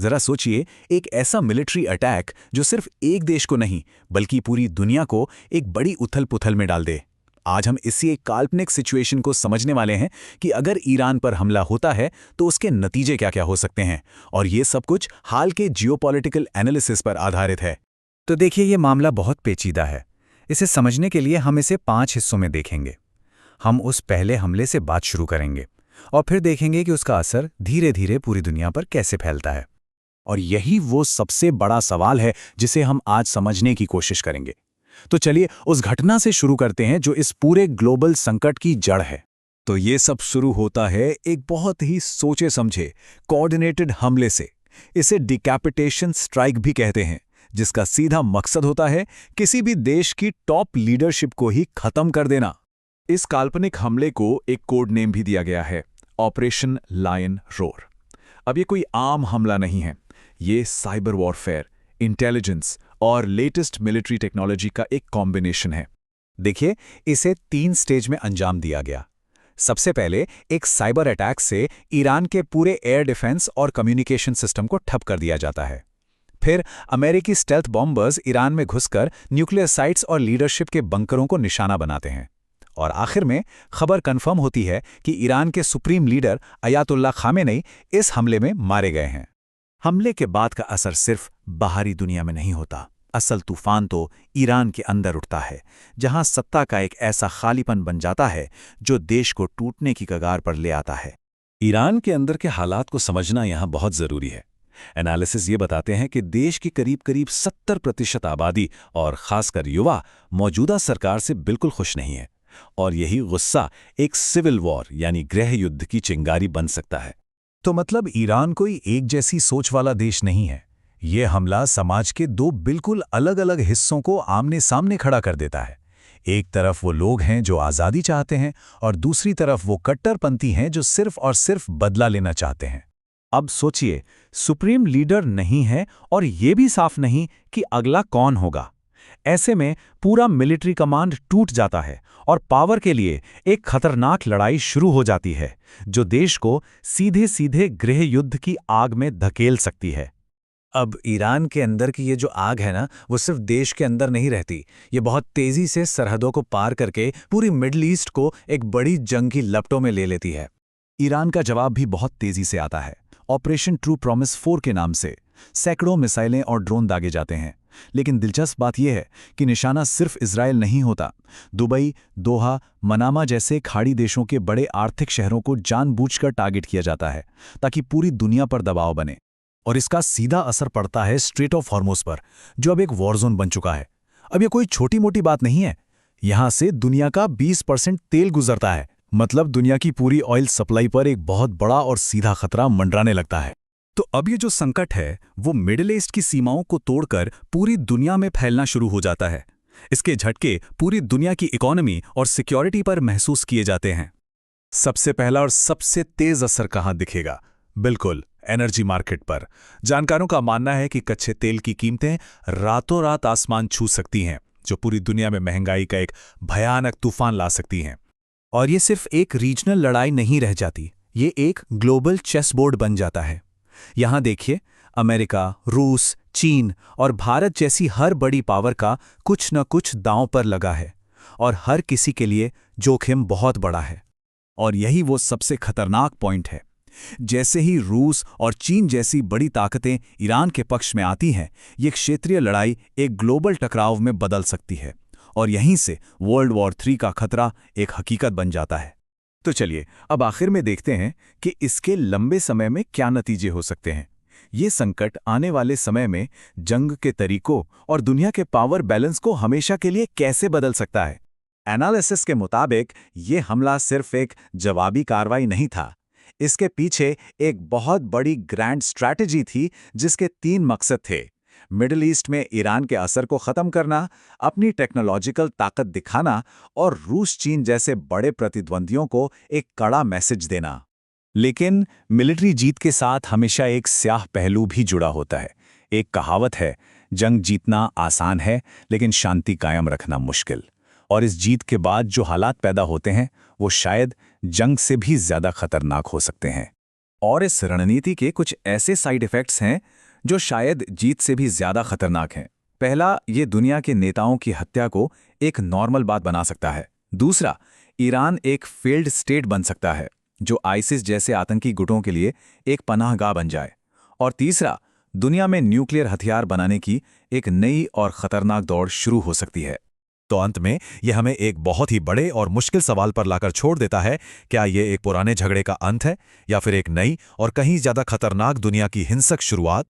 जरा सोचिए, एक ऐसा मिलिट्री अटैक जो सिर्फ एक देश को नहीं बल्कि पूरी दुनिया को एक बड़ी उथल-पुथल में डाल दे। आज हम इसी एक काल्पनिक सिचुएशन को समझने वाले हैं कि अगर ईरान पर हमला होता है तो उसके नतीजे क्या-क्या हो सकते हैं, और ये सब कुछ हाल के जियोपॉलिटिकल एनालिसिस पर आधारित है। तो देखिए, ये मामला बहुत पेचीदा है। इसे समझने के लिए हम इसे 5 हिस्सों में देखेंगे। हम उस पहले हमले से बात शुरू करेंगे और फिर देखेंगे कि उसका असर धीरे-धीरे पूरी दुनिया पर कैसे फैलता है। और यही वो सबसे बड़ा सवाल है जिसे हम आज समझने की कोशिश करेंगे। तो चलिए उस घटना से शुरू करते हैं जो इस पूरे ग्लोबल संकट की जड़ है। तो ये सब शुरू होता है एक बहुत ही सोचे समझे कोऑर्डिनेटेड हमले से। इसे डिकैपिटेशन स्ट्राइक भी कहते हैं, जिसका सीधा मकसद होता है किसी भी देश की टॉप लीडरशिप को ही खत्म कर देना। इस काल्पनिक हमले को एक कोड नेम भी दिया गया है, ऑपरेशन लायन रोर। अब ये कोई आम हमला नहीं है, ये साइबर वॉरफेयर, इंटेलिजेंस और लेटेस्ट मिलिट्री टेक्नोलॉजी का एक कॉम्बिनेशन है। देखिए, इसे 3 स्टेज में अंजाम दिया गया। सबसे पहले एक साइबर अटैक से ईरान के पूरे एयर डिफेंस और कम्युनिकेशन सिस्टम को ठप कर दिया जाता है। फिर अमेरिकी स्टेल्थ बॉम्बर्स ईरान में घुसकर न्यूक्लियर साइट्स और लीडरशिप के बंकरों को निशाना बनाते हैं। और आखिर में खबर कंफर्म होती है कि ईरान के सुप्रीम लीडर अयातुल्ला खामेनेई इस हमले में मारे गए हैं। हमले के बाद का असर सिर्फ बाहरी दुनिया में नहीं होता, असल तूफान तो ईरान के अंदर उठता है, जहां सत्ता का एक ऐसा खालीपन बन जाता है जो देश को टूटने की कगार पर ले आता है। ईरान के अंदर के हालात को समझना यहाँ बहुत जरूरी है। एनालिसिस ये बताते हैं कि देश की करीब-करीब 70% आबादी और खासकर युवा मौजूदा सरकार से बिल्कुल खुश नहीं है, और यही गुस्सा एक सिविल वॉर यानी गृह युद्ध की चिंगारी बन सकता है। तो मतलब ईरान कोई एक जैसी सोच वाला देश नहीं है। ये हमला समाज के 2 बिल्कुल अलग-अलग हिस्सों को आमने सामने खड़ा कर देता है। एक तरफ वो लोग हैं जो आज़ादी चाहते हैं और दूसरी तरफ वो कट्टरपंथी हैं जो सिर्फ और सिर्फ बदला लेना चाहते हैं। अब सोचिए, सुप्रीम लीडर नहीं है और ये भी साफ नहीं कि अगला कौन होगा। ऐसे में पूरा मिलिट्री कमांड टूट जाता है और पावर के लिए एक खतरनाक लड़ाई शुरू हो जाती है जो देश को सीधे सीधे गृह युद्ध की आग में धकेल सकती है। अब ईरान के अंदर की ये जो आग है ना, वो सिर्फ देश के अंदर नहीं रहती। ये बहुत तेजी से सरहदों को पार करके पूरी मिडल ईस्ट को एक बड़ी जंग की लपटों में ले लेती है। ईरान का जवाब भी बहुत तेजी से आता है। ऑपरेशन ट्रू प्रॉमिस 4 के नाम से सैकड़ों मिसाइलें और ड्रोन दागे जाते हैं। लेकिन दिलचस्प बात यह है कि निशाना सिर्फ इजरायल नहीं होता। दुबई, दोहा, मनामा जैसे खाड़ी देशों के बड़े आर्थिक शहरों को जानबूझकर टारगेट किया जाता है ताकि पूरी दुनिया पर दबाव बने। और इसका सीधा असर पड़ता है स्ट्रेट ऑफ हॉर्मुज पर, जो अब एक वॉर जोन बन चुका है। अब यह कोई छोटी मोटी बात नहीं है। यहां से दुनिया का 20% तेल गुजरता है। मतलब दुनिया की पूरी ऑयल सप्लाई पर एक बहुत बड़ा और सीधा खतरा मंडराने लगता है। तो अब ये जो संकट है वो मिडिल ईस्ट की सीमाओं को तोड़कर पूरी दुनिया में फैलना शुरू हो जाता है। इसके झटके पूरी दुनिया की इकोनॉमी और सिक्योरिटी पर महसूस किए जाते हैं। सबसे पहला और सबसे तेज असर कहां दिखेगा? बिल्कुल, एनर्जी मार्केट पर। जानकारों का मानना है कि कच्चे तेल की कीमतें रातों रात आसमान छू सकती हैं, जो पूरी दुनिया में महंगाई का एक भयानक तूफान ला सकती हैं। और ये सिर्फ एक रीजनल लड़ाई नहीं रह जाती, ये एक ग्लोबल चेस बोर्ड बन जाता है। यहां देखिए, अमेरिका, रूस, चीन और भारत जैसी हर बड़ी पावर का कुछ न कुछ दांव पर लगा है, और हर किसी के लिए जोखिम बहुत बड़ा है। और यही वो सबसे खतरनाक पॉइंट है। जैसे ही रूस और चीन जैसी बड़ी ताकतें ईरान के पक्ष में आती हैं, ये क्षेत्रीय लड़ाई एक ग्लोबल टकराव में बदल सकती है, और यहीं से वर्ल्ड वॉर 3 का खतरा एक हकीकत बन जाता है। तो चलिए अब आखिर में देखते हैं कि इसके लंबे समय में क्या नतीजे हो सकते हैं। ये संकट आने वाले समय में जंग के तरीकों और दुनिया के पावर बैलेंस को हमेशा के लिए कैसे बदल सकता है। एनालिसिस के मुताबिक ये हमला सिर्फ एक जवाबी कार्रवाई नहीं था। इसके पीछे एक बहुत बड़ी ग्रैंड स्ट्रैटेजी थी जिसके 3 मकसद थे। मिडिल ईस्ट में ईरान के असर को खत्म करना, अपनी टेक्नोलॉजिकल ताकत दिखाना और रूस चीन जैसे बड़े प्रतिद्वंदियों को एक कड़ा मैसेज देना। लेकिन मिलिट्री जीत के साथ हमेशा एक स्याह पहलू भी जुड़ा होता है। एक कहावत है, जंग जीतना आसान है लेकिन शांति कायम रखना मुश्किल। और इस जीत के बाद जो हालात पैदा होते हैं वो शायद जंग से भी ज्यादा खतरनाक हो सकते हैं। और इस रणनीति के कुछ ऐसे साइड इफ़ेक्ट्स हैं जो शायद जीत से भी ज़्यादा खतरनाक हैं। पहला, ये दुनिया के नेताओं की हत्या को एक नॉर्मल बात बना सकता है। दूसरा, ईरान एक फेल्ड स्टेट बन सकता है जो आईसिस जैसे आतंकी गुटों के लिए एक पनाहगाह बन जाए। और तीसरा, दुनिया में न्यूक्लियर हथियार बनाने की एक नई और खतरनाक दौड़ शुरू हो सकती है। तो अंत में यह हमें एक बहुत ही बड़े और मुश्किल सवाल पर लाकर छोड़ देता है, क्या ये एक पुराने झगड़े का अंत है या फिर एक नई और कहीं ज्यादा खतरनाक दुनिया की हिंसक शुरुआत?